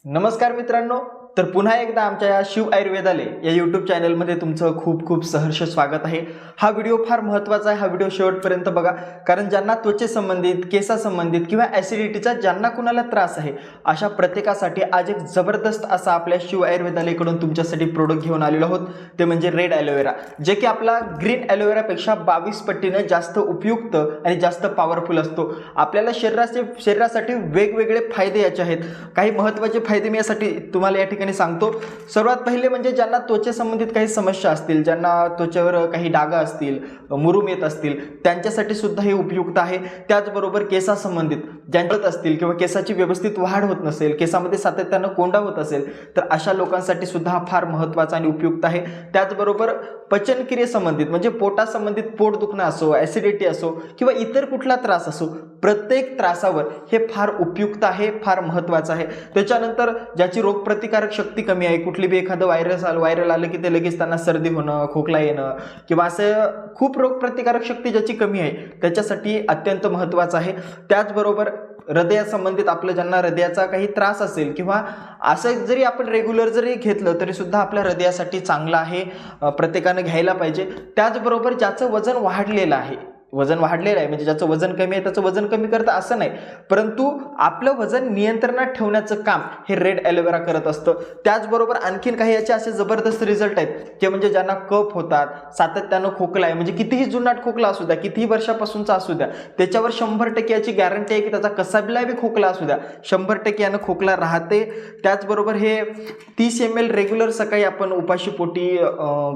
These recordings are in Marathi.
नमस्कार मित्रांनो, तर पुन्हा एकदा आमच्या या शिव आयुर्वेदालय या यूट्यूब चॅनलमध्ये तुमचं खूप खूप सहर्ष स्वागत आहे। हा व्हिडिओ फार महत्त्वाचा आहे। हा व्हिडिओ शेवटपर्यंत बघा, कारण ज्यांना त्वचेसंबंधित, केसासंबंधित किंवा ॲसिडिटीचा ज्यांना कुणाला त्रास आहे अशा प्रत्येकासाठी आज एक जबरदस्त असा आपल्या शिव आयुर्वेदालयकडून तुमच्यासाठी प्रोडक्ट घेऊन आलेलो आहोत। ते म्हणजे रेड ॲलोवेरा, जे की आपला ग्रीन ॲलोवेरापेक्षा 22 पटीने जास्त उपयुक्त आणि जास्त पॉवरफुल असतो। आपल्याला शरीरासाठी वेगवेगळे फायदे याचे आहेत। काही महत्त्वाचे फायदे मी यासाठी तुम्हाला या ठिकाणी सांगतो। सर्वात पहिले म्हणजे ज्यांना त्वचेसंबंधित काही समस्या असतील, ज्यांना त्वचेवर काही डाग असतील, मुरूम येत असतील, त्यांच्यासाठी सुद्धा हे उपयुक्त आहे। त्याचबरोबर केसासंबंधित ज्यांच्यात असतील किंवा केसाची व्यवस्थित वाढ होत नसेल, केसामध्ये सातत्याने कोंडा होत असेल, तर अशा लोकांसाठी सुद्धा हा फार महत्त्वाचा आणि उपयुक्त आहे। त्याचबरोबर पचनक्रियेसंबंधित म्हणजे पोटासंबंधित पोट दुखणं असो, ॲसिडिटी असो किंवा इतर कुठला त्रास असो, प्रत्येक त्रासावर हे फार उपयुक्त आहे, फार महत्त्वाचं आहे। त्याच्यानंतर ज्याची रोगप्रतिकारक शक्ती कमी आहे, कुठली बी एखादं व्हायरल आलं की ते लगेच त्यांना सर्दी होणं, खोकला येणं किंवा असं खूप रोगप्रतिकारक शक्ती ज्याची कमी आहे त्याच्यासाठी अत्यंत महत्त्वाचं आहे। त्याचबरोबर हृदयासंबंधित आपलं ज्यांना हृदयाचा काही त्रास असेल किंवा असं जरी आपण रेग्युलर जरी घेतलं तरी सुद्धा आपल्या हृदयासाठी चांगलं आहे, प्रत्येकानं घ्यायला पाहिजे। त्याचबरोबर ज्याचं वजन वाढलेलं आहे म्हणजे ज्याचं वजन कमी आहे त्याचं वजन कमी करतं असं नाही, परंतु आपलं वजन नियंत्रणात ठेवण्याचं काम हे रेड ॲलोवेरा करत असतं। त्याचबरोबर आणखीन काही याचे असे जबरदस्त रिझल्ट आहेत की म्हणजे ज्यांना कफ होतात, सातत्यानं खोकला आहे, म्हणजे कितीही जुनाट खोकला असू द्या, कितीही वर्षापासूनचा असू द्या, त्याच्यावर 100% याची गॅरंटी आहे की त्याचा कसाबला बी खोकला असू द्या, 100% यानं खोकला राहते। त्याचबरोबर हे 30 ml रेग्युलर सकाळी आपण उपाशी पोटी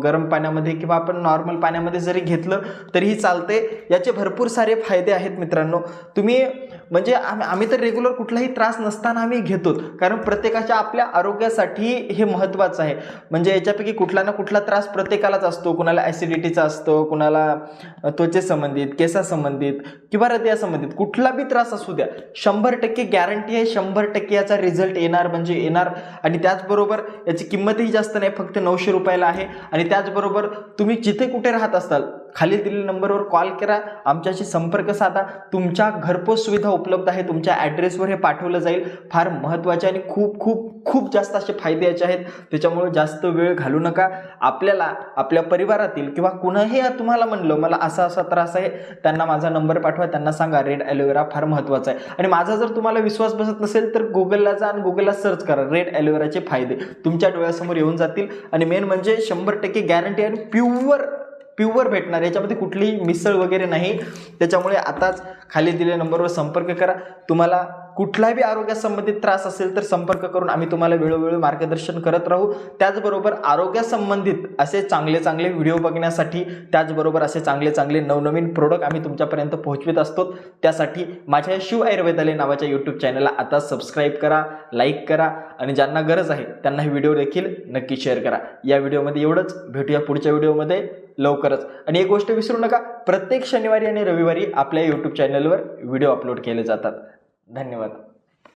गरम पाण्यामध्ये किंवा आपण नॉर्मल पाण्यामध्ये जरी घेतलं तरीही चालते। याचे भरपूर सारे फायदे आहेत मित्रांनो। तुम्ही म्हणजे आम्ही तर रेग्युलर कुठलाही त्रास नसताना आम्ही घेतो, कारण प्रत्येकाच्या आपल्या आरोग्यासाठी हे महत्त्वाचं आहे। म्हणजे याच्यापैकी कुठला ना कुठला त्रास प्रत्येकालाच असतो, कुणाला ॲसिडिटीचा असतो, कुणाला त्वचेसंबंधित, केसासंबंधित किंवा हृदयासंबंधित कुठला बी त्रास असू द्या, 100% गॅरंटी आहे, 100% याचा रिझल्ट येणार म्हणजे येणार। आणि त्याचबरोबर याची किंमतही जास्त नाही, फक्त 900 रुपयाला आहे। आणि त्याचबरोबर तुम्ही जिथे कुठे राहत असाल, खाली दिलेल्या नंबरवर कॉल करा, आमच्याशी संपर्क साधा, तुमच्या घरपोच सुविधा उपलब्ध आहे, तुमच्या ॲड्रेसवर हे पाठवलं जाईल। फार महत्त्वाचे आणि खूप खूप खूप जास्त असे फायदे याचे आहेत, त्याच्यामुळे जास्त वेळ घालू नका। आपल्याला आपल्या परिवारातील किंवा कुणाही तुम्हाला म्हणलं मला असा असा त्रास आहे, त्यांना माझा नंबर पाठवा, त्यांना सांगा रेड ॲलोवेरा फार महत्त्वाचा आहे। आणि माझा जर तुम्हाला विश्वास बसत नसेल तर गुगलला जा आणि गुगलला सर्च करा, रेड ॲलोवेराचे फायदे तुमच्या डोळ्यासमोर येऊन जातील। आणि मेन म्हणजे 100% गॅरंटी आणि प्युअर भेटणार, याच्यामध्ये कुठलीही मिसळ वगैरे नाही। त्याच्यामुळे आताच खाली दिलेल्या नंबरवर संपर्क करा। तुम्हाला कुठलाही आरोग्यासंबंधित त्रास असेल तर संपर्क करून आम्ही तुम्हाला वेळोवेळी मार्गदर्शन करत राहू। त्याचबरोबर आरोग्यासंबंधित असे चांगले व्हिडिओ बघण्यासाठी, त्याचबरोबर असे चांगले नवनवीन प्रोडक्ट आम्ही तुमच्यापर्यंत पोहोचवित असतो। त्यासाठी माझ्या शिव आयुर्वेदालय नावाच्या यूट्यूब चॅनलला आता सबस्क्राईब करा, लाईक करा आणि ज्यांना गरज आहे त्यांना हे व्हिडिओ देखील नक्की शेअर करा। या व्हिडिओमध्ये एवढंच, भेटूया पुढच्या व्हिडिओमध्ये लवकरच। आणि एक गोष्ट विसरू नका, प्रत्येक शनिवारी आणि रविवारी आपल्या यूट्यूब चॅनलवर व्हिडिओ अपलोड केले जातात। धन्यवाद।